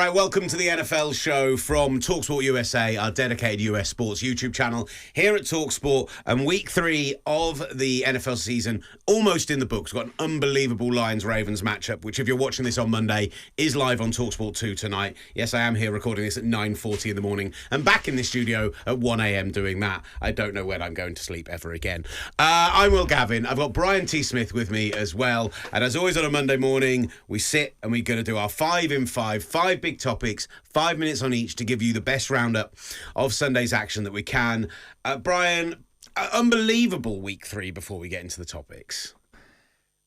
right, welcome to the NFL show from talkSPORT USA, our dedicated US sports YouTube channel here at talkSPORT. And week 3 of the NFL season almost in the books. We've got an unbelievable Lions-Ravens matchup, which if you're watching this on Monday, is live on talkSPORT 2 tonight. Yes, I am here recording this at 9:40 in the morning and back in the studio at 1 a.m. doing that. I don't know when I'm going to sleep ever again. I'm Will Gavin. I've got Brian T. Smith with me as well. And as always on a Monday morning, we sit and we're going to do our 5 in 5, 5 big topics, 5 minutes on each to give you the best roundup of Sunday's action that we can. Brian, unbelievable week 3 before we get into the topics.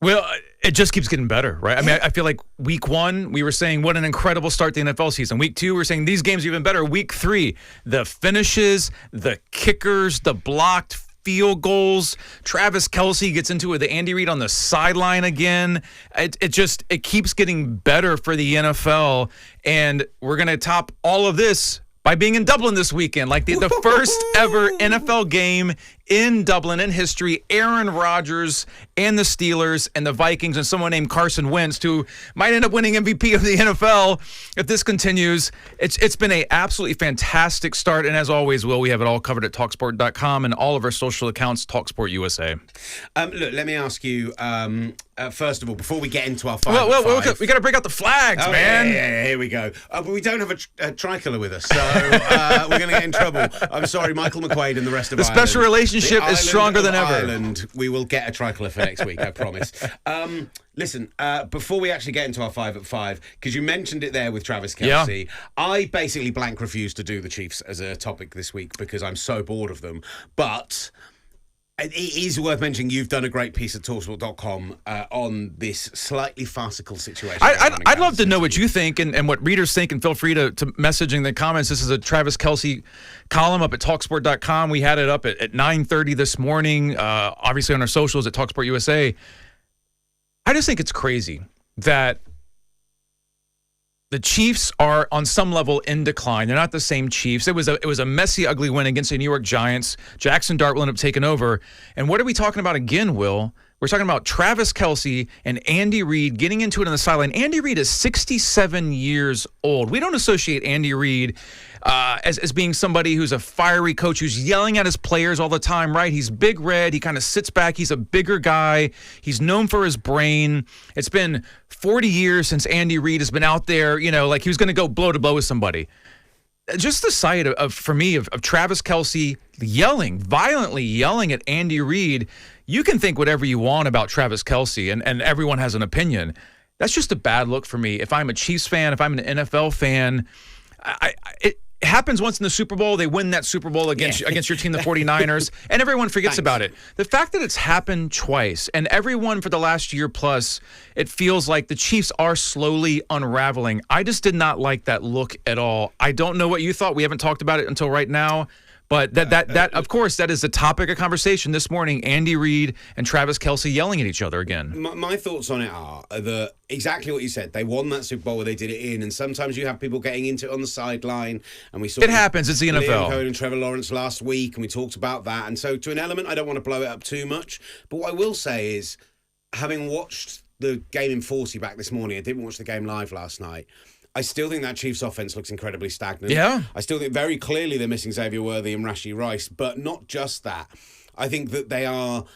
Well, it just keeps getting better, right? I mean, I feel like week 1, we were saying what an incredible start to the NFL season. Week 2, we were saying these games are even better. Week 3, the finishes, the kickers, the blocked field goals. Travis Kelce gets into it with Andy Reid on the sideline again. It keeps getting better for the NFL, and we're going to top all of this by being in Dublin this weekend, like the first ever NFL game in Dublin in history. Aaron Rodgers and the Steelers and the Vikings and someone named Carson Wentz, who might end up winning MVP of the NFL if this continues. It's been an absolutely fantastic start, and as always, Will, we have it all covered at talksport.com and all of our social accounts, talkSPORT USA. Look, let me ask you, first of all, before we get into our we got to break out the flags, man. Yeah, here we go. But we don't have a tricolour with us, so we're going to get in trouble. I'm sorry, Michael McQuaid and the rest of the special relationship is stronger than ever. Ireland, we will get a tricolour for next week, I promise. Listen, before we actually get into our 5 at 5, because you mentioned it there with Travis Kelce, I basically blank refused to do the Chiefs as a topic this week because I'm so bored of them. But it is worth mentioning you've done a great piece at talksport.com on this slightly farcical situation. I'd love to know what you think and what readers think, and feel free to message in the comments. This is a Travis Kelce column up at talksport.com. We had it up at 9:30 this morning, obviously on our socials at talkSPORT USA. I just think it's crazy that the Chiefs are on some level in decline. They're not the same Chiefs. It was a messy, ugly win against the New York Giants. Jackson Dart will end up taking over. And what are we talking about again, Will? We're talking about Travis Kelce and Andy Reid getting into it on the sideline. Andy Reid is 67 years old. We don't associate Andy Reid as being somebody who's a fiery coach who's yelling at his players all the time, right? He's big red. He kind of sits back. He's a bigger guy. He's known for his brain. It's been 40 years since Andy Reid has been out there, like he was going to go blow to blow with somebody. Just the sight of Travis Kelce violently yelling at Andy Reid. You can think whatever you want about Travis Kelce, and everyone has an opinion. That's just a bad look for me. If I'm a Chiefs fan, if I'm an NFL fan, it happens once in the Super Bowl. They win that Super Bowl against your team, the 49ers, and everyone forgets about it. The fact that it's happened twice, and everyone for the last year plus, it feels like the Chiefs are slowly unraveling. I just did not like that look at all. I don't know what you thought. We haven't talked about it until right now. But that of course, that is the topic of conversation this morning. Andy Reid and Travis Kelce yelling at each other again. My thoughts on it are that exactly what you said. They won that Super Bowl where they did it in, and sometimes you have people getting into it on the sideline. And we saw it happens. It's the NFL. Liam Cohen and Trevor Lawrence last week, and we talked about that. And so, to an element, I don't want to blow it up too much. But what I will say is, having watched the game in 40 back this morning, I didn't watch the game live last night. I still think that Chiefs offense looks incredibly stagnant. Yeah. I still think very clearly they're missing Xavier Worthy and Rashee Rice, but not just that. I think that they are...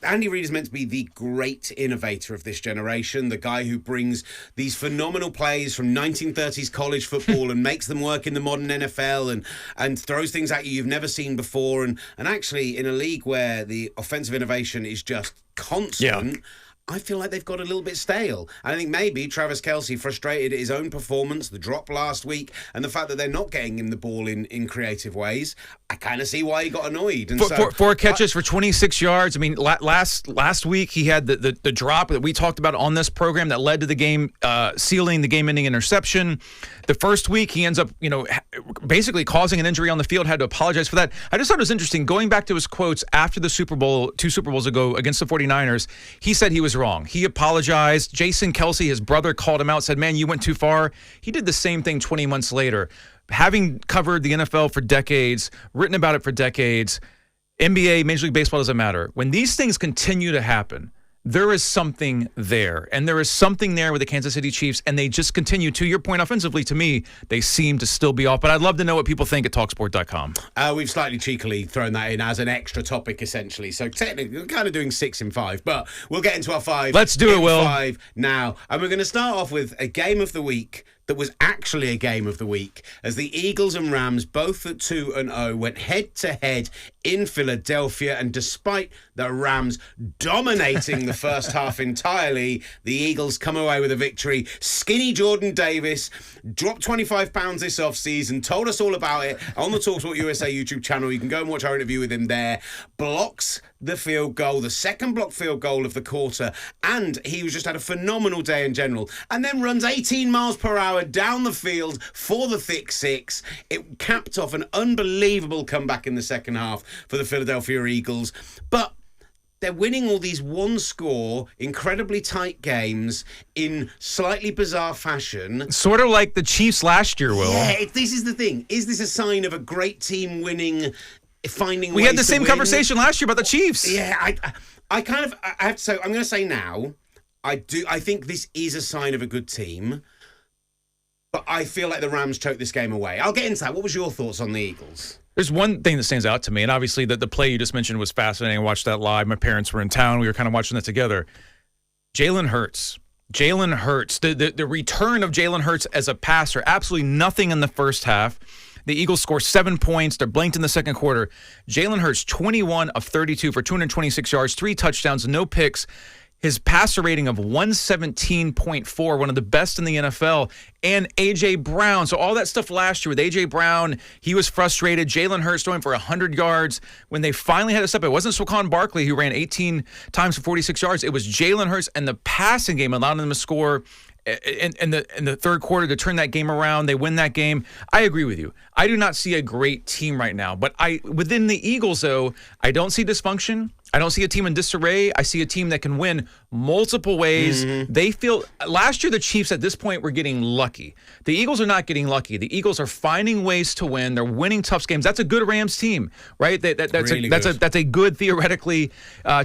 Andy Reid is meant to be the great innovator of this generation, the guy who brings these phenomenal plays from 1930s college football and makes them work in the modern NFL and throws things at you you've never seen before. And actually, in a league where the offensive innovation is just constant... Yeah. I feel like they've got a little bit stale. And I think maybe Travis Kelce frustrated at his own performance, the drop last week, and the fact that they're not getting him the ball in creative ways. I kind of see why he got annoyed. And four catches for 26 yards. I mean, last week he had the drop that we talked about on this program that led to the game, sealing the game-ending interception. The first week he ends up, basically causing an injury on the field, had to apologize for that. I just thought it was interesting. Going back to his quotes after the Super Bowl, 2 Super Bowls ago against the 49ers, he said he was wrong. He apologized. Jason Kelce, his brother, called him out, said, man, you went too far. He did the same thing 20 months later. Having covered the NFL for decades, written about it for decades, NBA, Major League Baseball doesn't matter. When these things continue to happen, there is something there. And there is something there with the Kansas City Chiefs, and they just continue. To your point, offensively, to me, they seem to still be off. But I'd love to know what people think at talkSPORT.com. We've slightly cheekily thrown that in as an extra topic, essentially. So technically, we're kind of doing 6 in 5. But we'll get into our 5. Let's do it, Will. 5 now. And we're going to start off with a game of the week that was actually a game of the week, as the Eagles and Rams, both at 2-0, went head-to-head in Philadelphia. And despite the Rams dominating the first half entirely, the Eagles come away with a victory. Skinny Jordan Davis dropped 25 pounds this offseason, told us all about it on the talkSPORT USA YouTube channel. You can go and watch our interview with him there. Blocks the field goal, the second block field goal of the quarter, and he was just had a phenomenal day in general, and then runs 18 miles per hour down the field for the thick 6. It capped off an unbelievable comeback in the second half for the Philadelphia Eagles. But they're winning all these one-score, incredibly tight games in slightly bizarre fashion. Sort of like the Chiefs last year, Will. Yeah, this is the thing. Is this a sign of a great team winning, finding We ways had the to same win? conversation last year about the Chiefs. Yeah, I have to say, I'm going to say now, I think this is a sign of a good team, but I feel like the Rams choked this game away. I'll get into that. What was your thoughts on the Eagles? There's one thing that stands out to me, and obviously the play you just mentioned was fascinating. I watched that live. My parents were in town. We were kind of watching that together. Jalen Hurts, the return of Jalen Hurts as a passer, absolutely nothing in the first half. The Eagles score 7 points. They're blanked in the second quarter. Jalen Hurts, 21 of 32 for 226 yards, 3 touchdowns, no picks. His passer rating of 117.4, one of the best in the NFL. And A.J. Brown. So all that stuff last year with A.J. Brown, he was frustrated. Jalen Hurts throwing for 100 yards. When they finally had to step, it wasn't Saquon Barkley who ran 18 times for 46 yards. It was Jalen Hurts, and the passing game allowed them to score in the third quarter to turn that game around. They win that game. I agree with you. I do not see a great team right now. But within the Eagles, though, I don't see dysfunction. I don't see a team in disarray. I see a team that can win multiple ways. Mm-hmm. They feel last year the Chiefs at this point were getting lucky. The Eagles are not getting lucky. The Eagles are finding ways to win. They're winning tough games. That's a good Rams team, right? That's a good theoretically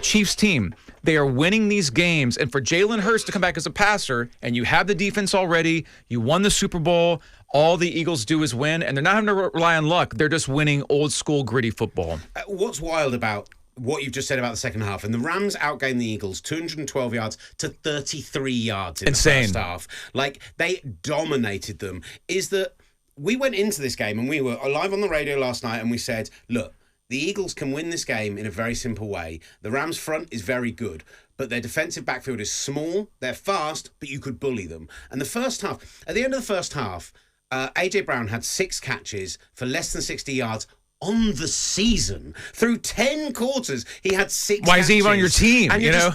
Chiefs team. They are winning these games, and for Jalen Hurts to come back as a passer, and you have the defense already, you won the Super Bowl. All the Eagles do is win, and they're not having to rely on luck. They're just winning old school gritty football. What's wild about what you've just said about the second half, and the Rams outgained the Eagles 212 yards to 33 yards in the first half. Like, they dominated them. Is that we went into this game, and we were live on the radio last night, and we said, look, the Eagles can win this game in a very simple way. The Rams' front is very good, but their defensive backfield is small. They're fast, but you could bully them. And the first half, at the end of the first half, A.J. Brown had 6 catches for less than 60 yards on the season. Through 10 quarters, he had 6 Why is he even on your team? And you know?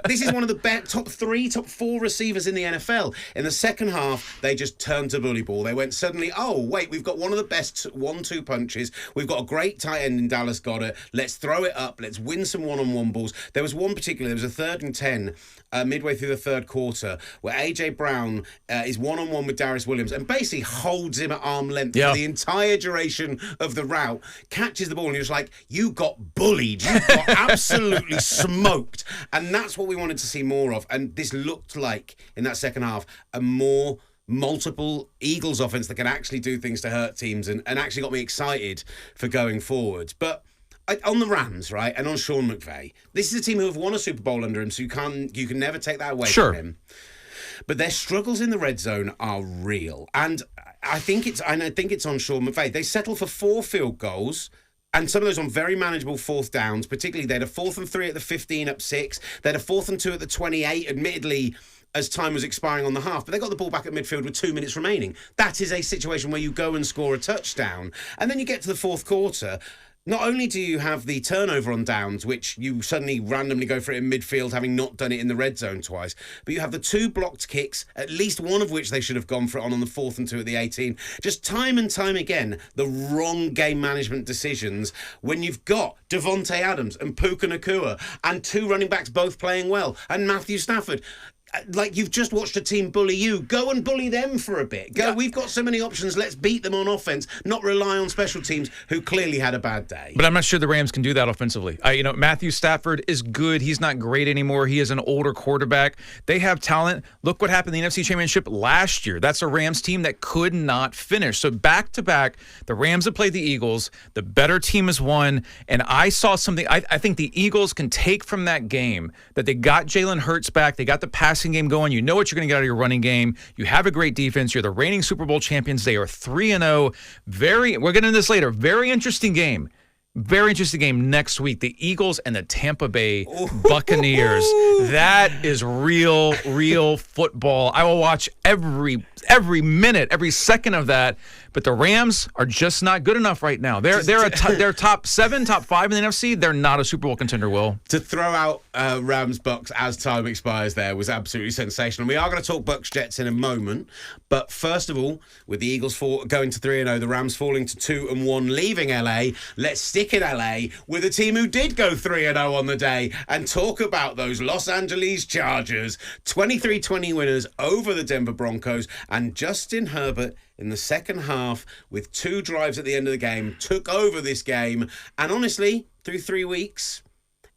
This is one of the best top 4 receivers in the NFL. In the second half, they just turned to bully ball. They went suddenly, oh, wait, we've got one of the best 1-2 punches. We've got a great tight end in Dallas Goedert. Let's throw it up. Let's win some one-on-one balls. There was one particular, there was a 3rd and 10 midway through the third quarter where A.J. Brown is one-on-one with Darius Williams and basically holds him at arm length for the entire duration of the route. Catches the ball, and you're just like, you got bullied. You got absolutely smoked. And that's what we wanted to see more of. And this looked like, in that second half, a more multiple Eagles offense that can actually do things to hurt teams and actually got me excited for going forward. But on the Rams, right, and on Sean McVay, this is a team who have won a Super Bowl under him, so you can never take that away from him. But their struggles in the red zone are real. And I think it's on Sean McVay. They settle for 4 field goals, and some of those on very manageable 4th downs. Particularly, they had a 4th and 3 at the 15 up 6. They had a 4th and 2 at the 28, admittedly, as time was expiring on the half. But they got the ball back at midfield with 2 minutes remaining. That is a situation where you go and score a touchdown. And then you get to the 4th quarter. Not only do you have the turnover on downs, which you suddenly randomly go for it in midfield, having not done it in the red zone twice, but you have the 2 blocked kicks, at least one of which they should have gone for it on the 4th and 2 at the 18. Just time and time again, the wrong game management decisions when you've got Devontae Adams and Puka Nacua and 2 running backs both playing well, and Matthew Stafford. like you've just watched a team bully you. Go and bully them for a bit. Go. Yeah. We've got so many options. Let's beat them on offense, not rely on special teams who clearly had a bad day. But I'm not sure the Rams can do that offensively. Matthew Stafford is good. He's not great anymore. He is an older quarterback. They have talent. Look what happened in the NFC Championship last year. That's a Rams team that could not finish. So back-to-back, the Rams have played the Eagles. The better team has won. And I saw something. I think the Eagles can take from that game that they got Jalen Hurts back. They got the passing game going. You know what you're going to get out of your running game. You have a great defense. You're the reigning Super Bowl champions. They are 3-0. We're getting into this later. Very interesting game. Very interesting game next week. The Eagles and the Tampa Bay Buccaneers. That is real football. I will watch every minute, every second of that. But the Rams are just not good enough right now. They're top 7, top 5 in the NFC. They're not a Super Bowl contender, Will. To throw out Rams Bucks as time expires there was absolutely sensational. We are going to talk Bucks Jets in a moment. But first of all, with the Eagles going to 3-0, the Rams falling to 2-1, leaving LA, let's stick in LA with a team who did go 3-0 on the day and talk about those Los Angeles Chargers. 23-20 winners over the Denver Broncos, and Justin Herbert in the second half with 2 drives at the end of the game took over this game, and honestly, through 3 weeks,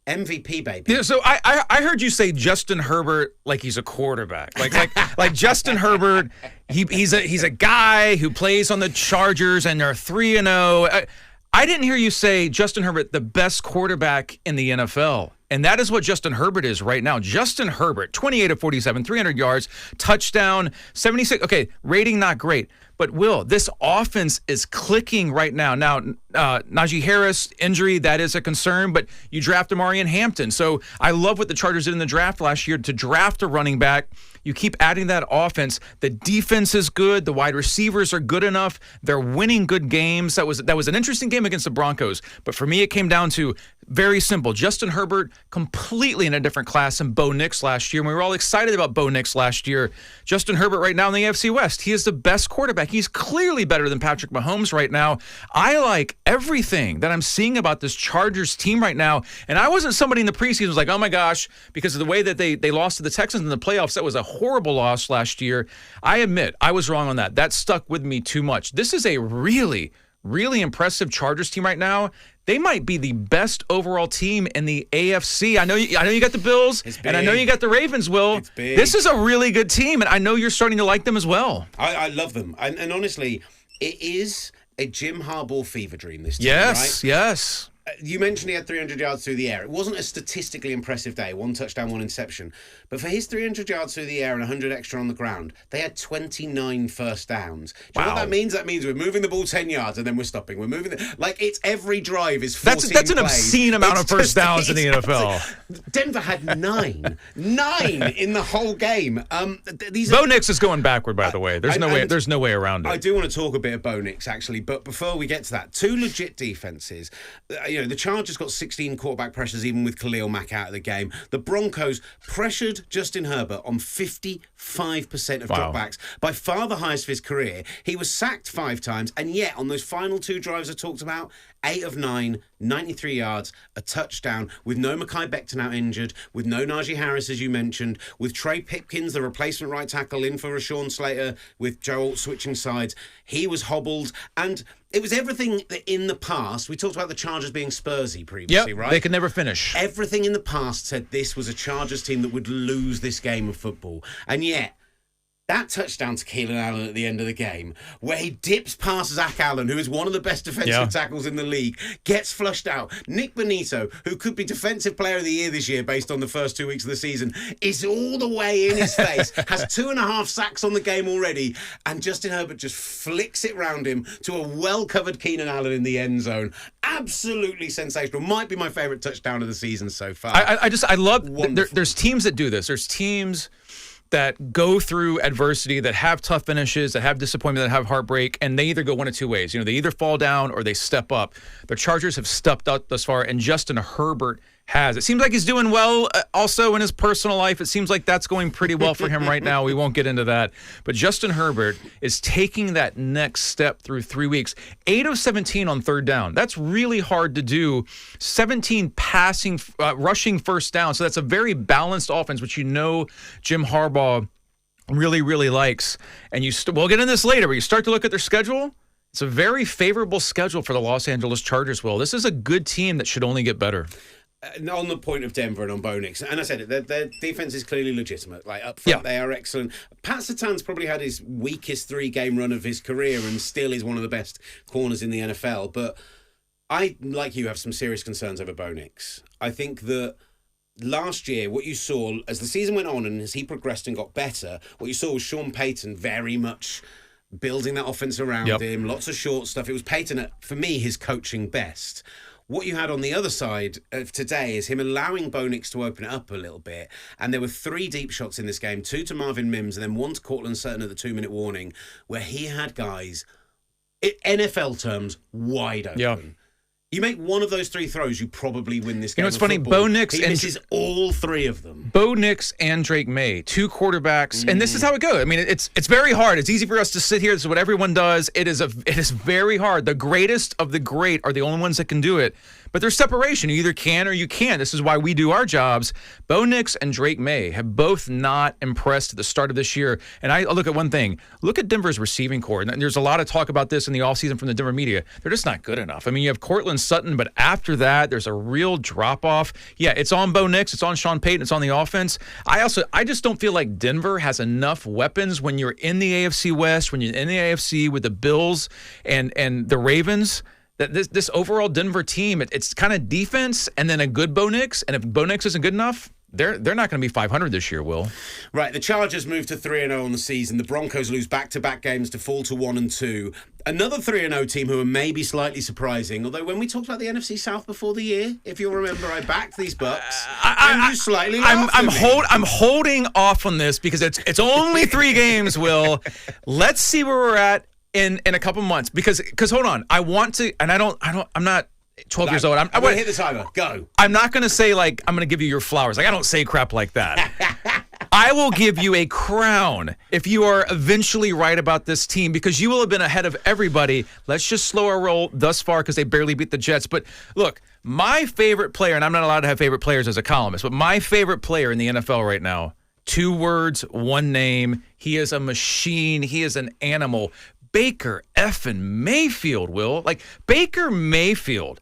MVP, baby. Yeah, so I heard you say Justin Herbert like he's a quarterback, like Justin Herbert. He's a guy who plays on the Chargers and they're 3-0. I didn't hear you say Justin Herbert, the best quarterback in the NFL. And that is what Justin Herbert is right now. Justin Herbert, 28 of 47, 300 yards, touchdown, 76. Okay, rating not great. But, Will, this offense is clicking right now. Now, Najee Harris, injury, that is a concern, but you draft Amarian Hampton. So I love what the Chargers did in the draft last year to draft a running back. You keep adding that offense. The defense is good. The wide receivers are good enough. They're winning good games. That was an interesting game against the Broncos. But for me, it came down to very simple. Justin Herbert completely in a different class than Bo Nix last year. And we were all excited about Bo Nix last year. Justin Herbert right now in the AFC West, he is the best quarterback. He's clearly better than Patrick Mahomes right now. I like everything that I'm seeing about this Chargers team right now. And I wasn't somebody in the preseason who was like, oh my gosh, because of the way that they lost to the Texans in the playoffs. That was a horrible loss last year. I admit I was wrong on that. That stuck with me too much. This is a really impressive Chargers team right now. They might be the best overall team in the AFC. I know you got the Bills, and I know you got the Ravens, Will. It's big. This is a really good team, and I know you're starting to like them as well. I love them. And honestly, it is a Jim Harbaugh fever dream this team, yes, right? Yes. You mentioned he had 300 yards through the air. It wasn't a statistically impressive day, 1 touchdown, 1 interception. But for his 300 yards through the air and 100 extra on the ground, they had 29 first downs. Do you know what that means? That means we're moving the ball 10 yards and then we're stopping. We're moving like it's every drive is 14 That's an plays. Obscene amount of first downs in the NFL. Denver had 9 in the whole game. Bo Nix is going backward, by the way. There's no way around it. I do want to talk a bit of Bo Nix, actually, but before we get to that, 2 legit defenses. The Chargers got 16 quarterback pressures, even with Khalil Mack out of the game. The Broncos pressured Justin Herbert on 55% of dropbacks, by far the highest of his career. He was sacked 5 times, and yet on those final 2 drives I talked about, 8 of 9, 93 yards, a touchdown, with no Mekhi Becton out injured, with no Najee Harris, as you mentioned, with Trey Pipkins, the replacement right tackle, in for Rashawn Slater, with Joe Alt switching sides. He was hobbled, and it was everything that in the past, we talked about the Chargers being Spursy previously, right? They could never finish. Everything in the past said this was a Chargers team that would lose this game of football. And yet, that touchdown to Keenan Allen at the end of the game, where he dips past Zach Allen, who is one of the best defensive tackles in the league, gets flushed out. Nick Bonito, who could be Defensive Player of the Year this year based on the first 2 weeks of the season, is all the way in his face, has 2.5 sacks on the game already, and Justin Herbert just flicks it round him to a well-covered Keenan Allen in the end zone. Absolutely sensational. Might be my favourite touchdown of the season so far. I love, there's teams that do this. There's teams that go through adversity, that have tough finishes, that have disappointment, that have heartbreak, and they either go one of 2 ways. They either fall down or they step up. The Chargers have stepped up thus far, and Justin Herbert has. It seems like he's doing well also in his personal life. It seems like that's going pretty well for him right now. We won't get into that. But Justin Herbert is taking that next step through 3 weeks. 8 of 17 on third down. That's really hard to do. 17 passing, rushing first down. So that's a very balanced offense, which you know Jim Harbaugh really, really likes. And we'll get into this later, but you start to look at their schedule. It's a very favorable schedule for the Los Angeles Chargers, Will. This is a good team that should only get better. On the point of Denver and on Bo Nix, and I said it, their defense is clearly legitimate. Like up front, They are excellent. Pat Surtain's probably had his weakest 3-game run of his career and still is one of the best corners in the NFL. But I, like you, have some serious concerns over Bo Nix. I think that last year, what you saw as the season went on and as he progressed and got better, what you saw was Sean Payton very much building that offense around him, lots of short stuff. It was Payton at, for me, his coaching best. What you had on the other side of today is him allowing Bo Nix to open it up a little bit. And there were 3 deep shots in this game, 2 to Marvin Mims and then 1 to Cortland Sutton at the 2-minute warning, where he had guys, in NFL terms, wide open. Yeah. You make one of those 3 throws, you probably win this game. You know, it's funny, Bo Nix he misses all 3 of them. Bo Nix and Drake May, 2 quarterbacks, and this is how it goes. I mean, it's very hard. It's easy for us to sit here. This is what everyone does. It is very hard. The greatest of the great are the only ones that can do it. But there's separation. You either can or you can't. This is why we do our jobs. Bo Nix and Drake May have both not impressed at the start of this year. And I look at one thing. Look at Denver's receiving corps. And there's a lot of talk about this in the offseason from the Denver media. They're just not good enough. I mean, you have Cortland Sutton, but after that, there's a real drop-off. Yeah, it's on Bo Nix. It's on Sean Payton. It's on the offense. I just don't feel like Denver has enough weapons when you're in the AFC West, when you're in the AFC with the Bills and the Ravens. That this overall Denver team, it's kind of defense and then a good Bo Nix. And if Bo Nix isn't good enough, they're not going to be 500 this year, Will. Right, the Chargers move to 3-0 on the season. The Broncos lose back-to-back games to fall to 1-2. Another 3-0 team who are maybe slightly surprising. Although when we talked about the NFC South before the year, if you'll remember, I backed these Bucks. I'm holding off on this because it's only 3 games, Will. Let's see where we're at in a couple months because hold on, I want to, and I'm not 12 years old. I'm going to hit the timer. Go. I'm not going to say like I'm going to give you your flowers. Like I don't say crap like that. I will give you a crown if you are eventually right about this team because you will have been ahead of everybody. Let's just slow our roll thus far because they barely beat the Jets. But look, my favorite player, and I'm not allowed to have favorite players as a columnist, but my favorite player in the NFL right now, 2 words, 1 name. He is a machine. He is an animal. Baker effing Mayfield, Will. Like, Baker Mayfield,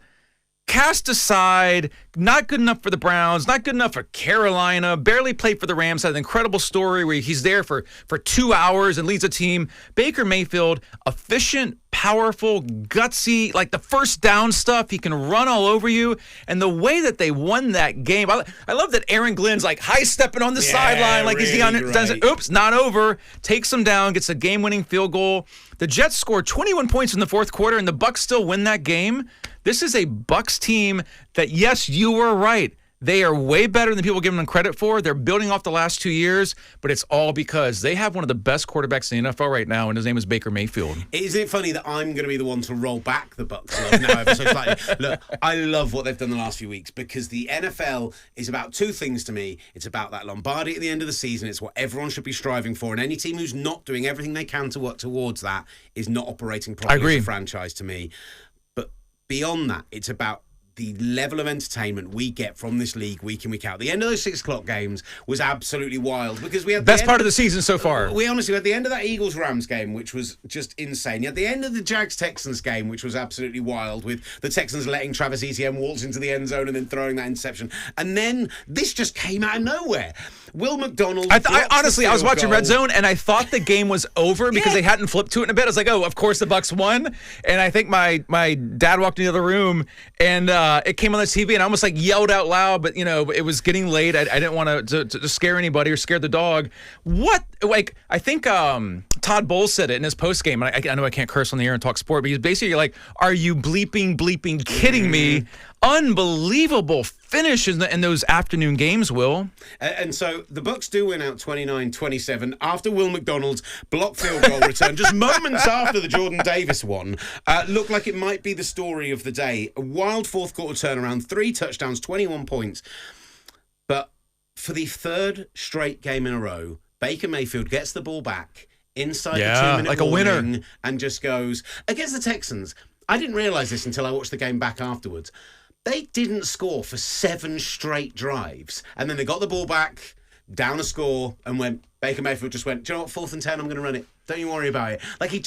cast aside, not good enough for the Browns, not good enough for Carolina, barely played for the Rams, had an incredible story where he's there for 2 hours and leads a team. Baker Mayfield, efficient, powerful, gutsy, like the first down stuff, he can run all over you. And the way that they won that game, I love that Aaron Glenn's like high-stepping on the sideline, like really he's done, oops, not over, takes him down, gets a game-winning field goal. The Jets scored 21 points in the fourth quarter, and the Bucs still win that game. This is a Bucs team that, yes, you were right. They are way better than people give them credit for. They're building off the last 2 years, but it's all because they have one of the best quarterbacks in the NFL right now, and his name is Baker Mayfield. Isn't it funny that I'm going to be the one to roll back the Bucs love now ever so slightly? Look, I love what they've done the last few weeks because the NFL is about 2 things to me. It's about that Lombardi at the end of the season. It's what everyone should be striving for, and any team who's not doing everything they can to work towards that is not operating properly as a franchise to me. But beyond that, it's about the level of entertainment we get from this league week in, week out. The end of those 6 o'clock games was absolutely wild because we had best part of the season so far. We honestly had the end of that Eagles-Rams game, which was just insane. You had the end of the Jags-Texans game, which was absolutely wild, with the Texans letting Travis Etienne waltz into the end zone and then throwing that interception. And then this just came out of nowhere. Will McDonald. Honestly, I was watching Red Zone and I thought the game was over because they hadn't flipped to it in a bit. I was like, oh, of course the Bucs won. And I think my dad walked into the other room and it came on the TV and I almost like yelled out loud, but it was getting late. I didn't want to scare anybody or scare the dog. What? Like, I think Todd Bowles said it in his post game. I know I can't curse on the air and talk sport, but he's basically like, are you bleeping kidding me? unbelievable finish in those afternoon games, Will. And so the Bucs do win out 29-27 after Will McDonald's blocked field goal return, just moments after the Jordan Davis one. Looked like it might be the story of the day. A wild fourth quarter turnaround, 3 touchdowns, 21 points. But for the third straight game in a row, Baker Mayfield gets the ball back inside the 2-minute like a winner, and just goes against the Texans. I didn't realize this until I watched the game back afterwards. They didn't score for 7 straight drives. And then they got the ball back, down a score, and Baker Mayfield just went, do you know what, 4th and 10, I'm going to run it. Don't you worry about it. Like, you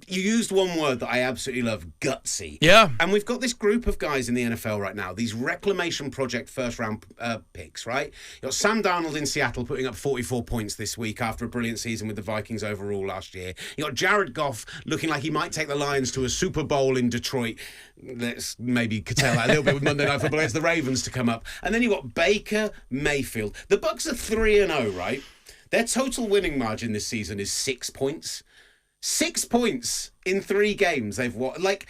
used one word that I absolutely love, gutsy. Yeah. And we've got this group of guys in the NFL right now, these reclamation project first-round picks, right? You've got Sam Darnold in Seattle putting up 44 points this week after a brilliant season with the Vikings overall last year. You've got Jared Goff looking like he might take the Lions to a Super Bowl in Detroit. Let's maybe curtail that a little bit with Monday Night Football against the Ravens to come up. And then you've got Baker Mayfield. The Bucs are 3-0, right? Their total winning margin this season is 6 points. 6 points in 3 games they've won. Like,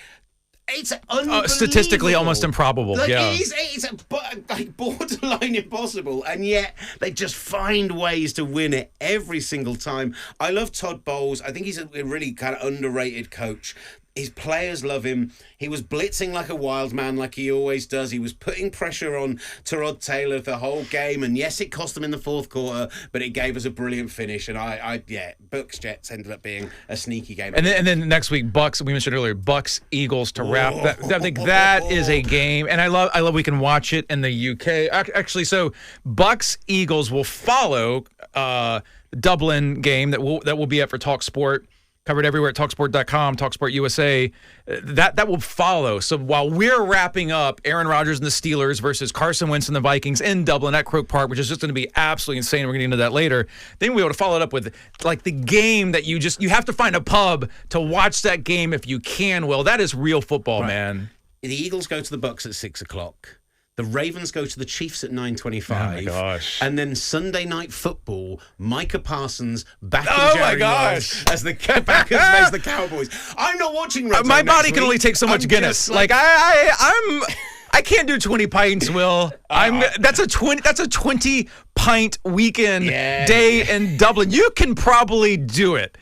it's unbelievable. Statistically almost improbable. Like, yeah. It's like borderline impossible, and yet they just find ways to win it every single time. I love Todd Bowles. I think he's a really kind of underrated coach. His players love him. He was blitzing like a wild man, like he always does. He was putting pressure on Tyrod Taylor the whole game. And yes, it cost them in the fourth quarter, but it gave us a brilliant finish. And Bucs Jets ended up being a sneaky game. And then next week, Bucs. We mentioned earlier, Bucs Eagles to wrap. I think that is a game, and I love we can watch it in the UK. Actually, so Bucs Eagles will follow the Dublin game that will be up for talkSPORT. Covered everywhere at talkSPORT.com, talkSPORT USA. That will follow. So while we're wrapping up Aaron Rodgers and the Steelers versus Carson Wentz and the Vikings in Dublin at Croke Park, which is just going to be absolutely insane. We're going to get into that later. Then we'll be able to follow it up with like the game that you have to find a pub to watch that game if you can. Well, that is real football, right, man. The Eagles go to the Bucs at 6 o'clock. The Ravens go to the Chiefs at 9:25. Oh, my gosh. And then Sunday Night Football, Micah Parsons back in Jerry Rice as the Packers face the Cowboys. I'm not watching Red Zone my body next can only week. take so much Guinness. I can't do 20 pints, Will. That's a 20 pint weekend day in Dublin. You can probably do it.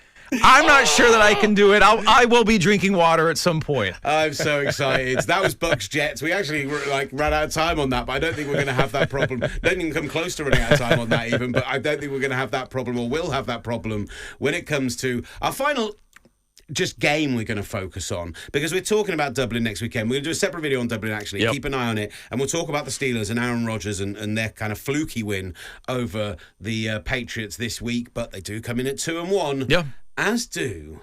I'm not sure that I can do it. I will be drinking water at some point. I'm so excited. That was Bucs Jets. We actually ran out of time on that, but I don't think we're going to have that problem. Don't even come close to running out of time on that even, but I don't think we're going to have that problem, or will have that problem when it comes to our final game we're going to focus on, because we're talking about Dublin next weekend. We're going to do a separate video on Dublin, actually. Yep. Keep an eye on it. And we'll talk about the Steelers and Aaron Rodgers and their kind of fluky win over the Patriots this week. But they do come in at 2-1. Yeah. As do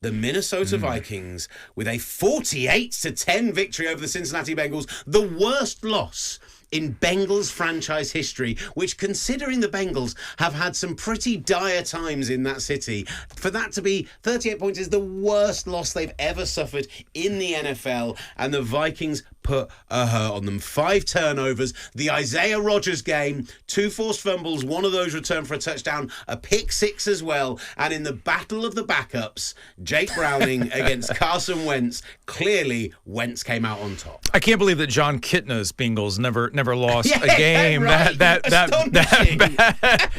the Minnesota Vikings with a 48-10 victory over the Cincinnati Bengals, the worst loss in Bengals franchise history, which, considering the Bengals have had some pretty dire times in that city, for that to be 38 points is the worst loss they've ever suffered in the NFL, and the Vikings put a hurt on them. 5 turnovers, the Isaiah Rodgers game, 2 forced fumbles, one of those returned for a touchdown, a pick 6 as well, and in the battle of the backups, Jake Browning against Carson Wentz, clearly Wentz came out on top. I can't believe that John Kitna's Bengals never lost a game right. that bad.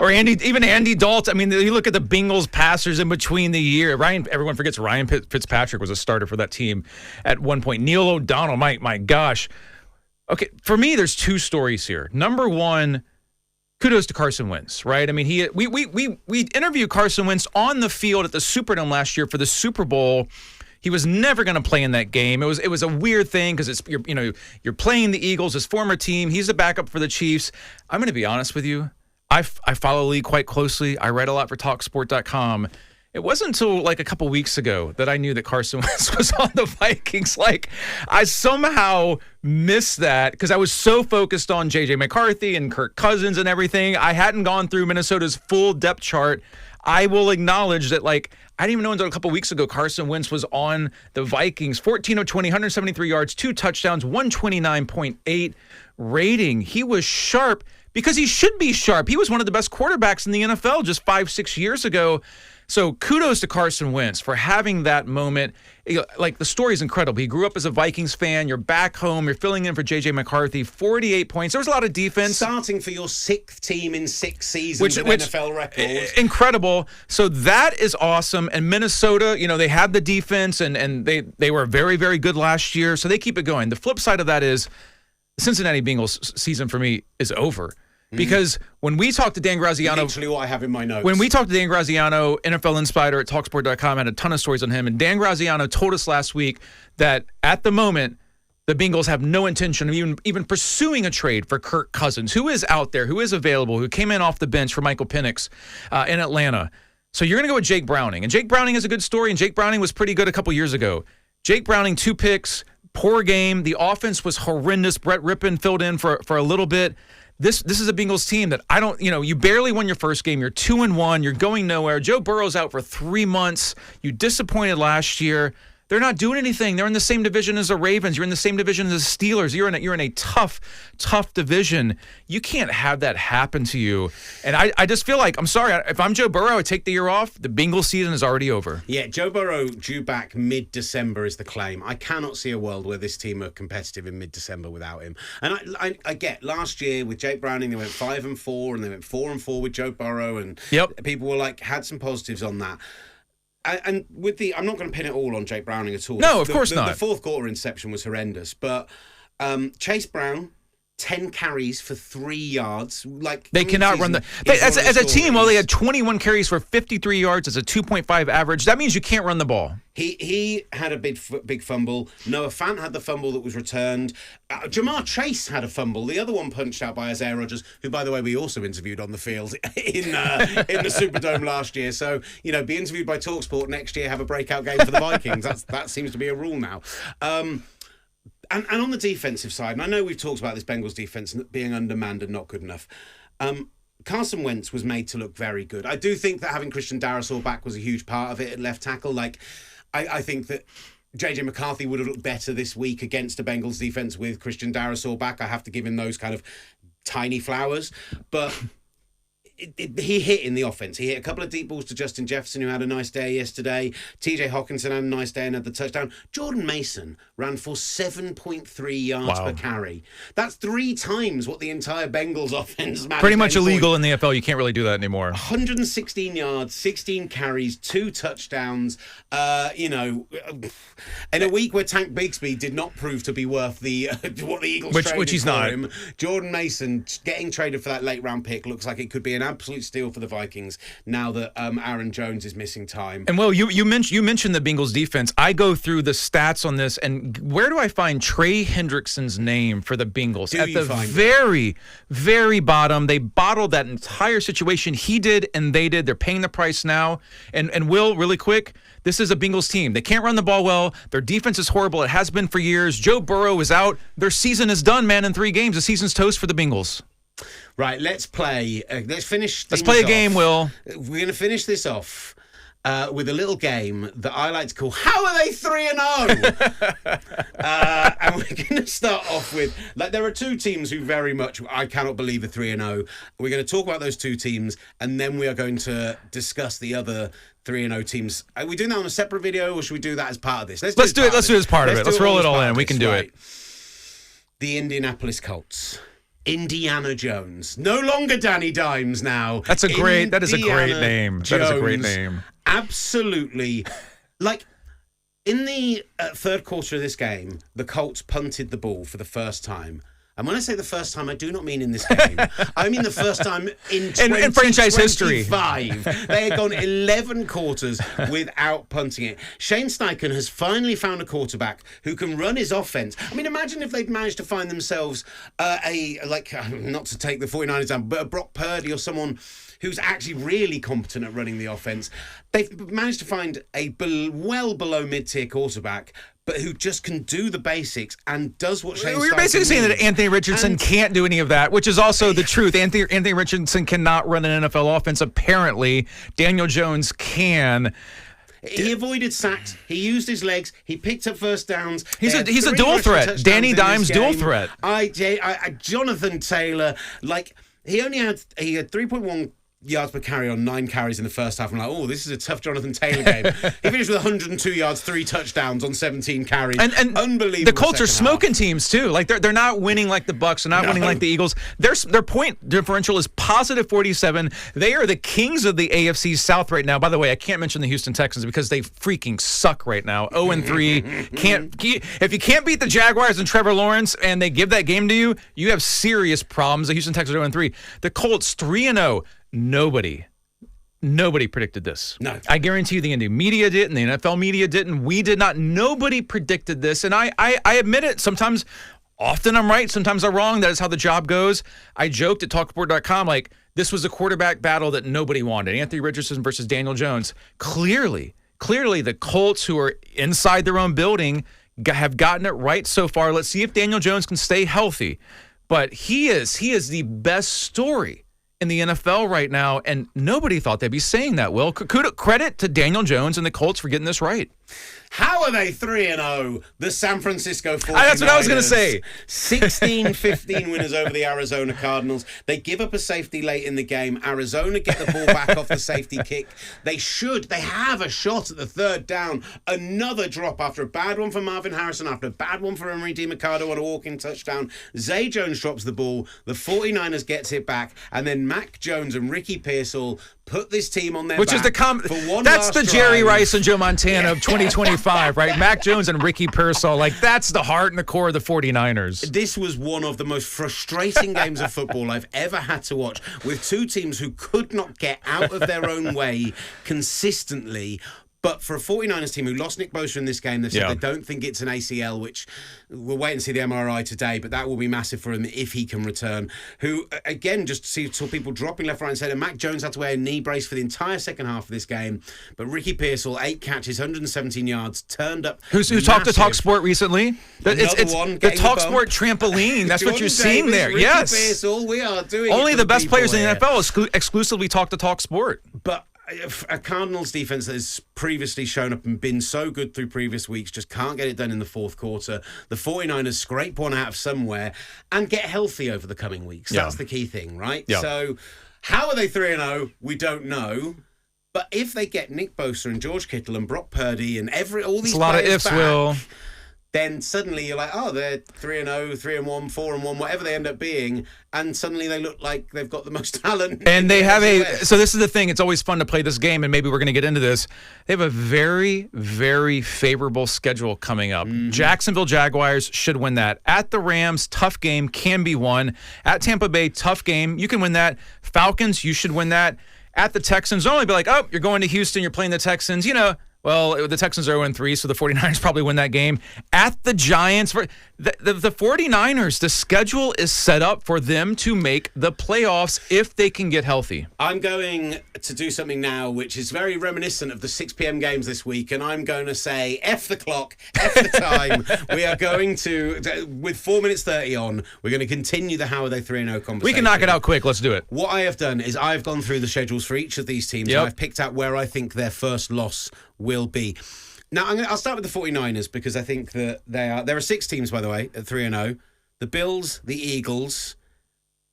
Or Andy Dalton. I mean, you look at the Bengals passers in between the year. Everyone forgets Ryan Fitzpatrick was a starter for that team at one point. Neil O'Donnell, my gosh. Okay, for me, there's 2 stories here. Number one, kudos to Carson Wentz, right? I mean, we interviewed Carson Wentz on the field at the Superdome last year for the Super Bowl. He was never going to play in that game. It was a weird thing because you're playing the Eagles, his former team. He's a backup for the Chiefs. I'm going to be honest with you. I follow the league quite closely. I write a lot for talkSPORT.com. It wasn't until like a couple weeks ago that I knew that Carson Wentz was on the Vikings. Like, I somehow missed that because I was so focused on J.J. McCarthy and Kirk Cousins and everything. I hadn't gone through Minnesota's full depth chart. I will acknowledge that, I didn't even know until a couple weeks ago Carson Wentz was on the Vikings. 14 of 20, 173 yards, 2 touchdowns, 129.8 rating. He was sharp because he should be sharp. He was one of the best quarterbacks in the NFL just 5-6 years ago. So kudos to Carson Wentz for having that moment. Like, the story is incredible. He grew up as a Vikings fan. You're back home. You're filling in for J.J. McCarthy. 48 points. There was a lot of defense. Starting for your 6th team in 6 seasons of NFL record. Incredible. So that is awesome. And Minnesota, they had the defense, and they were very, very good last year. So they keep it going. The flip side of that is the Cincinnati Bengals season for me is over. Because when we talked to Dan Graziano... Literally what I have in my notes. When we talked to Dan Graziano, NFL Insider at talkSPORT.com, had a ton of stories on him. And Dan Graziano told us last week that at the moment, the Bengals have no intention of even pursuing a trade for Kirk Cousins, who is out there, who is available, who came in off the bench for Michael Penix in Atlanta. So you're going to go with Jake Browning. And Jake Browning is a good story, and Jake Browning was pretty good a couple years ago. Jake Browning, 2 picks, poor game. The offense was horrendous. Brett Rippon filled in for a little bit. This is a Bengals team that you barely won your first game. You're 2-1. You're going nowhere. Joe Burrow's out for 3 months. You disappointed last year. They're not doing anything. They're in the same division as the Ravens. You're in the same division as the Steelers. You're in a tough division. You can't have that happen to you. And I just feel like, I'm sorry, if I'm Joe Burrow, I would take the year off. The Bengals season is already over. Yeah, Joe Burrow due back mid-December is the claim. I cannot see a world where this team are competitive in mid-December without him. And I get last year with Jake Browning, they went 5-4, and they went 4-4 with Joe Burrow, and people were like, had some positives on that. And with I'm not going to pin it all on Jake Browning at all. No, of course not. The fourth quarter inception was horrendous, but Chase Brown, 10 carries for 3 yards. Like, they cannot run as a team. Well, they had 21 carries for 53 yards. It's a 2.5 average. That means you can't run the ball. He had a big fumble. Noah Fant had the fumble that was returned. Jamar Chase had a fumble. The other one punched out by Isaiah Rodgers, who, by the way, we also interviewed on the field in the Superdome last year. So, be interviewed by talkSPORT next year, have a breakout game for the Vikings. That seems to be a rule now. And on the defensive side, and I know we've talked about this Bengals defense being undermanned and not good enough. Carson Wentz was made to look very good. I do think that having Christian Darrisaw back was a huge part of it at left tackle. Like, I think that J.J. McCarthy would have looked better this week against a Bengals defense with Christian Darrisaw back. I have to give him those kind of tiny flowers. But he hit in the offense. He hit a couple of deep balls to Justin Jefferson, who had a nice day yesterday. TJ Hockenson had a nice day and had the touchdown. Jordan Mason ran for 7.3 yards per carry. That's 3 times what the entire Bengals offense managed. Pretty much illegal in the NFL. You can't really do that anymore. 116 yards, 16 carries, 2 touchdowns. In a week where Tank Bigsby did not prove to be worth what the Eagles traded which he's for not. him, Jordan Mason getting traded for that late round pick looks like it could be an absolute steal for the Vikings now that Aaron Jones is missing time. And you mentioned the Bengals defense. I go through the stats on this, and where do I find Trey Hendrickson's name for the Bengals? At the very, very bottom. They bottled that entire situation. He did and they did. They're paying the price now. And Will, really quick, this is a Bengals team. They can't run the ball well. Their defense is horrible. It has been for years. Joe Burrow is out. Their season is done, man, in 3 games. The season's toast for the Bengals. Right, let's play. Let's finish. Let's play a game, Will. We're going to finish this off with a little game that I like to call "How are they 3-0?" And we're going to start off with there are 2 teams who very much I cannot believe are 3-0. We're going to talk about those 2 teams, and then we are going to discuss the other 3-0 teams. Are we doing that on a separate video, or should we do that as part of this? Let's do it as part of it. Let's roll it all in. We can do it. The Indianapolis Colts. Indiana Jones. No longer Danny Dimes now. That is a great name. Jones. That is a great name. Absolutely. In the third quarter of this game, the Colts punted the ball for the first time. And when I say the first time, I do not mean in this game. I mean the first time in franchise history. They had gone 11 quarters without punting it. Shane Steichen has finally found a quarterback who can run his offense. I mean, imagine if they'd managed to find themselves not to take the 49ers down, but a Brock Purdy or someone who's actually really competent at running the offense. They've managed to find a well below mid-tier quarterback, but who just can do the basics and does what Shane Steichen We're basically saying that Anthony Richardson can't do any of that, which is also the truth. Anthony Richardson cannot run an NFL offense. Apparently, Daniel Jones can. He avoided sacks. He used his legs. He picked up first downs. He's a dual threat. Danny Dimes dual threat. Jonathan Taylor, he had 3.1 yards per carry on 9 carries in the first half. I'm like, oh, this is a tough Jonathan Taylor game. He finished with 102 yards, 3 touchdowns on 17 carries. And unbelievable. The Colts are smoking teams too. Like they're not winning like the Bucs. They're not winning like the Eagles. Their point differential is positive 47. They are the kings of the AFC South right now. By the way, I can't mention the Houston Texans because they freaking suck right now. 0-3. If you can't beat the Jaguars and Trevor Lawrence and they give that game to you, you have serious problems. The Houston Texans are 0-3. The Colts 3-0. Nobody predicted this. No. I guarantee you the Indy media didn't, the NFL media didn't, we did not. Nobody predicted this. And I admit it, often I'm right, sometimes I'm wrong. That is how the job goes. I joked at talkSPORT.com, like, this was a quarterback battle that nobody wanted. Anthony Richardson versus Daniel Jones. Clearly, the Colts, who are inside their own building, have gotten it right so far. Let's see if Daniel Jones can stay healthy. But he is the best story in the NFL right now, and nobody thought they'd be saying that. Will, credit to Daniel Jones and the Colts for getting this right. How are they 3-0? The San Francisco 49ers. That's what I was going to say. 16-15 winners over the Arizona Cardinals. They give up a safety late in the game. Arizona get the ball back off the safety kick. They have a shot at the third down. Another drop after a bad one for Marvin Harrison, after a bad one for Emery DeMarcado on a walking touchdown. Zay Jones drops the ball. The 49ers gets it back. And then Mac Jones and Ricky Pearsall put this team on their back. Which is that's the Jerry Rice and Joe Montana of 2025, right? Mac Jones and Ricky Pearsall. Like, that's the heart and the core of the 49ers. This was one of the most frustrating games of football I've ever had to watch, with two teams who could not get out of their own way consistently. But for a 49ers team who lost Nick Bosa in this game, they've said they don't think it's an ACL, which we'll wait and see the MRI today, but that will be massive for him if he can return. Who, again, just saw people dropping left, right, and centre. Mac Jones had to wear a knee brace for the entire second half of this game. But Ricky Pearsall, 8 catches, 117 yards, turned up. Who talked to talkSPORT recently? It's one, the talkSPORT trampoline. That's what you're seeing there. Ricky Yes. Pearsall, we are doing only it the best players here. in the NFL exclusively talk to talkSPORT. But a Cardinals defense that has previously shown up and been so good through previous weeks just can't get it done in the fourth quarter. The 49ers scrape one out of somewhere and get healthy over the coming weeks. That's the key thing, right? Yeah. So how are they 3-0? We don't know. But if they get Nick Bosa and George Kittle and Brock Purdy and all these a lot of ifs, back, Will. then suddenly you're like, oh, they're 3-0, 3-1, 4-1, whatever they end up being, and suddenly they look like they've got the most talent. And they have so this is the thing, it's always fun to play this game, and maybe we're going to get into this. They have a very, very favorable schedule coming up. Jacksonville Jaguars should win that. At the Rams, tough game, can be won. At Tampa Bay, tough game, you can win that. Falcons, you should win that. At the Texans, only be like, oh, you're going to Houston, you're playing the Texans, Well, the Texans are 0-3, so the 49ers probably win that game. At the Giants, the 49ers, the schedule is set up for them to make the playoffs if they can get healthy. I'm going to do something now which is very reminiscent of the 6 p.m. games this week, and I'm going to say, F the clock, F the time. We are going to, with 4 minutes 30 on, we're going to continue the How Are They 3-0 conversation. We can knock it out quick. Let's do it. What I have done is I've gone through the schedules for each of these teams, and I've picked out where I think their first loss will be. Now, I'll start with the 49ers because I think that there are 6 teams, by the way, at 3-0. The Bills, the Eagles,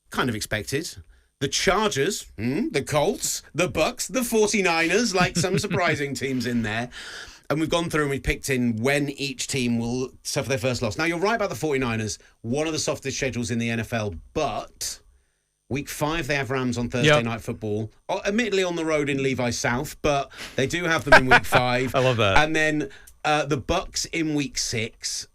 kind of expected. The Chargers, the Colts, the Bucks, the 49ers, like some surprising teams in there. And we've gone through and we've picked in when each team will suffer their first loss. Now, you're right about the 49ers, one of the softest schedules in the NFL, but Week 5, they have Rams on Thursday Night Football. Admittedly on the road in Levi South, but they do have them in Week 5. I love that. And then the Bucks in Week 6,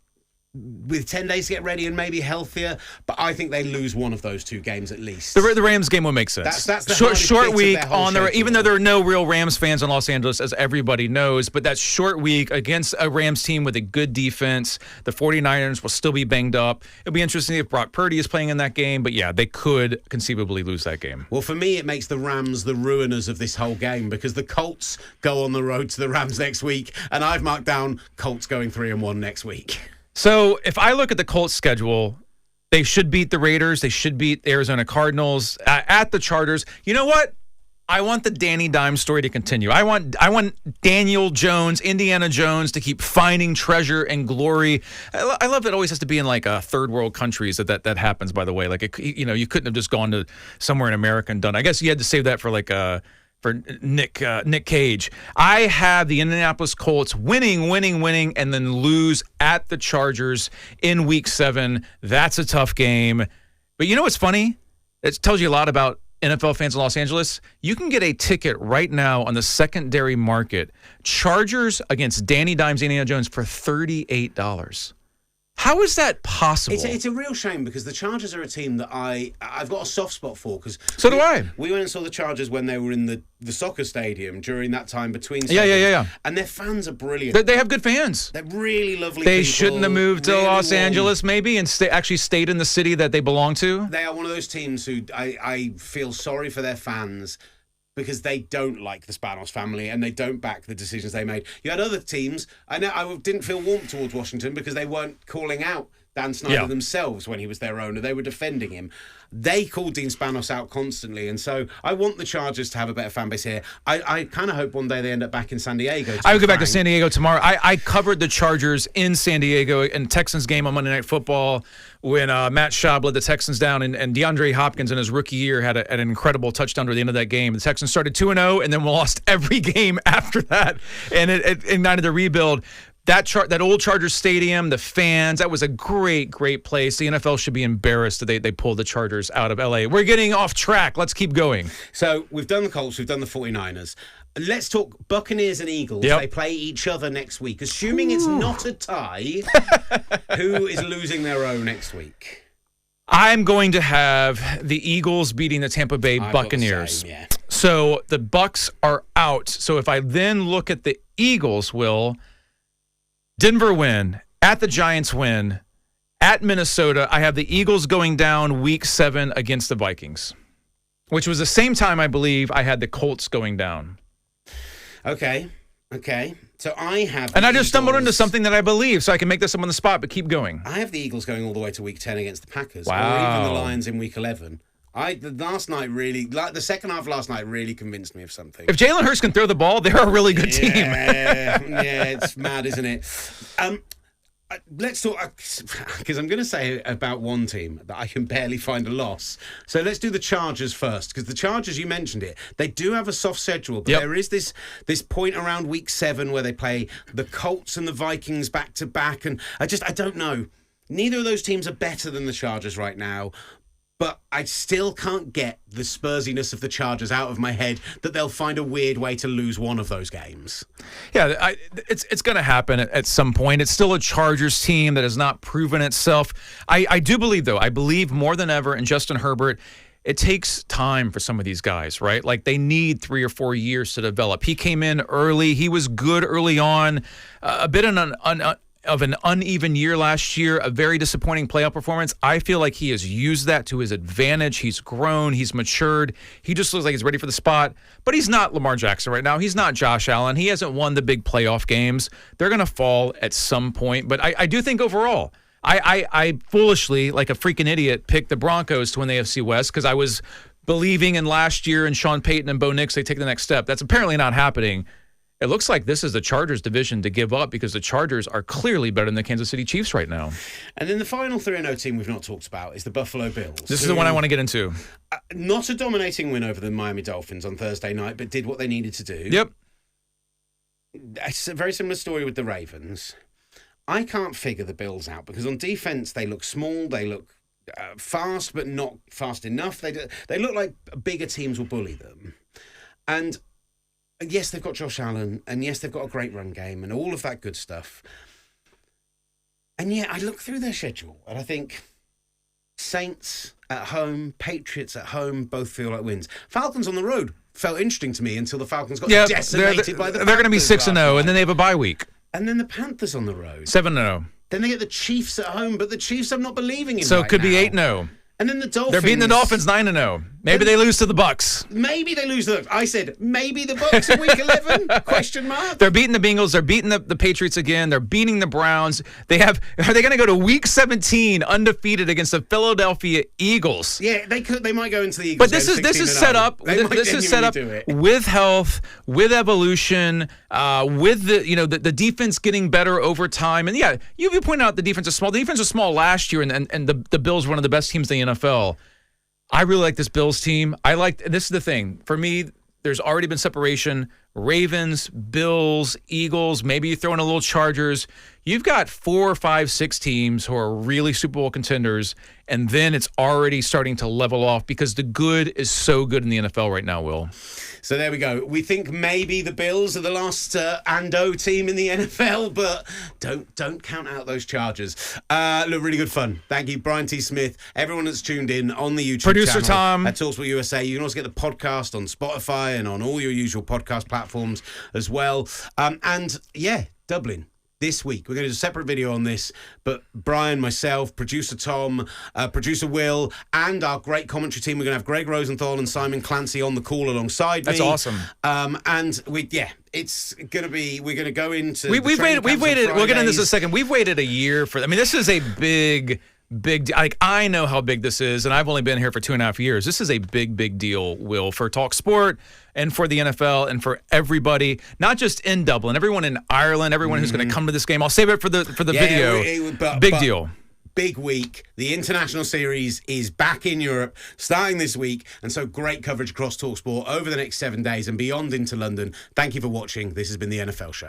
with 10 days to get ready and maybe healthier. But I think they lose one of those 2 games at least. The Rams game will make sense. That's the short week on the even though there are no real Rams fans in Los Angeles, as everybody knows, but that short week against a Rams team with a good defense. The 49ers will still be banged up. It'll be interesting if Brock Purdy is playing in that game, but yeah, they could conceivably lose that game. Well, for me, it makes the Rams the ruiners of this whole game because the Colts go on the road to the Rams next week, and I've marked down Colts going 3-1 next week. So if I look at the Colts schedule, they should beat the Raiders. They should beat the Arizona Cardinals, at the Chargers. You know what? I want the Danny Dimes story to continue. I want Daniel Jones, Indiana Jones, to keep finding treasure and glory. I love that it always has to be in like third world countries that happens. By the way, like you couldn't have just gone to somewhere in America and done. I guess you had to save that for like for Nick Cage. I have the Indianapolis Colts winning, and then lose at the Chargers in Week 7. That's a tough game. But you know what's funny? It tells you a lot about NFL fans in Los Angeles. You can get a ticket right now on the secondary market. Chargers against Danny Dimes, Indiana Jones for $38. How is that possible? It's a real shame because the Chargers are a team that I've got a soft spot for. Because so do I. We went and saw the Chargers when they were in the soccer stadium during that time between seasons. Yeah. And their fans are brilliant. They have good fans. They're really lovely They people, shouldn't have moved to really Los warm. Angeles maybe and actually stayed in the city that they belong to. They are one of those teams who I feel sorry for their fans because they don't like the Spanos family and they don't back the decisions they made. You had other teams. I didn't feel warm towards Washington because they weren't calling out Dan Snyder themselves when he was their owner. They were defending him. They called Dean Spanos out constantly, and so I want the Chargers to have a better fan base here. I kind of hope one day they end up back in San Diego. I would go back to San Diego tomorrow. I covered the Chargers in San Diego in Texans game on Monday Night Football when Matt Schaub led the Texans down, and DeAndre Hopkins in his rookie year had an incredible touchdown at the end of that game. The Texans started 2-0 and then lost every game after that, and it ignited the rebuild. That old Chargers stadium, the fans, that was a great place. The NFL should be embarrassed that they pulled the Chargers out of L.A. We're getting off track. Let's keep going. So we've done the Colts, we've done the 49ers. Let's talk Buccaneers and Eagles. Yep. They play each other next week. Assuming it's not a tie, who is losing their own next week? I'm going to have the Eagles beating the Tampa Bay Buccaneers. Same, yeah. So the Bucs are out. So if I then look at the Eagles, Denver win, at the Giants win, at Minnesota, I have the Eagles going down Week 7 against the Vikings, which was the same time, I believe, I had the Colts going down. Okay. So I have... And I just stumbled into something that I believe, so I can make this up on the spot, but keep going. I have the Eagles going all the way to Week 10 against the Packers. Wow. Or even the Lions in Week 11. The second half of last night really convinced me of something. If Jalen Hurts can throw the ball, they're a really good team. Yeah, it's mad, isn't it? Let's talk, because I'm going to say about one team that I can barely find a loss. So let's do the Chargers first, because the Chargers, you mentioned it, they do have a soft schedule, but there is this point around Week 7 where they play the Colts and the Vikings back to back, and I don't know. Neither of those teams are better than the Chargers right now. But I still can't get the Spursiness of the Chargers out of my head that they'll find a weird way to lose one of those games. Yeah, it's going to happen at some point. It's still a Chargers team that has not proven itself. I do believe, though, I believe more than ever in Justin Herbert. It takes time for some of these guys, right? Like they need 3 or 4 years to develop. He came in early. He was good early on. A bit of an uneven year last year, a very disappointing playoff performance. I feel like he has used that to his advantage. He's grown. He's matured. He just looks like he's ready for the spot. But he's not Lamar Jackson right now. He's not Josh Allen. He hasn't won the big playoff games. They're going to fall at some point. But I do think overall, I foolishly, like a freaking idiot, picked the Broncos to win the AFC West because I was believing in last year and Sean Payton and Bo Nix, they take the next step. That's apparently not happening. It looks like this is the Chargers division to give up because the Chargers are clearly better than the Kansas City Chiefs right now. And then the final 3-0 team we've not talked about is the Buffalo Bills. This is the one I want to get into. Not a dominating win over the Miami Dolphins on Thursday night, but did what they needed to do. Yep. It's a very similar story with the Ravens. I can't figure the Bills out because on defense they look small, they look fast, but not fast enough. They look like bigger teams will bully them. And yes, they've got Josh Allen, and yes, they've got a great run game and all of that good stuff. And yet, I look through their schedule and I think Saints at home, Patriots at home, both feel like wins. Falcons on the road felt interesting to me until the Falcons got decimated by the Panthers. They're going to be 6-0, and then they have a bye week. And then the Panthers on the road. 7-0. Then they get the Chiefs at home, but the Chiefs I'm not believing in So right it could be now. 8-0. And then the Dolphins. They're beating the Dolphins 9-0. Maybe they lose to the Bucks. Maybe they lose the Bucks. I said maybe the Bucks in week 11? Question mark. They're beating the Bengals. They're beating the Patriots again. They're beating the Browns. Are they going to go to week 17 undefeated against the Philadelphia Eagles? Yeah, they could. They might go into the Eagles. But this is set up. This is set up with health, with evolution, with the defense getting better over time. And yeah, you pointed out the defense is small. The defense was small last year, and the Bills were one of the best teams in the NFL. I really like this Bills team. This is the thing. For me, there's already been separation. Ravens, Bills, Eagles, maybe you throw in a little Chargers. You've got 4, 5, 6 teams who are really Super Bowl contenders, and then it's already starting to level off because the good is so good in the NFL right now, Will. So there we go. We think maybe the Bills are the last Ando team in the NFL, but don't count out those Chargers. Look, really good fun. Thank you, Brian T. Smith, everyone that's tuned in on the YouTube Producer channel Tom at talkSPORT USA. You can also get the podcast on Spotify and on all your usual podcast platforms as well. And yeah, Dublin. This week, we're going to do a separate video on this, but Brian, myself, producer Tom, producer Will, and our great commentary team, we're going to have Greg Rosenthal and Simon Clancy on the call alongside me. That's awesome. And it's going to be, we're going to go into We've waited, we'll get into this in a second. We've waited a year for, this is a big, I know how big this is, and I've only been here for 2.5 years. This is a big deal, Will, for talkSPORT and for the NFL and for everybody, not just in Dublin, everyone in Ireland, everyone who's going to come to this game. I'll save it for the video. Big deal. Big week. The international series is back in Europe, starting this week, and so great coverage across talkSPORT over the next 7 days and beyond into London. Thank you for watching. This has been the NFL Show.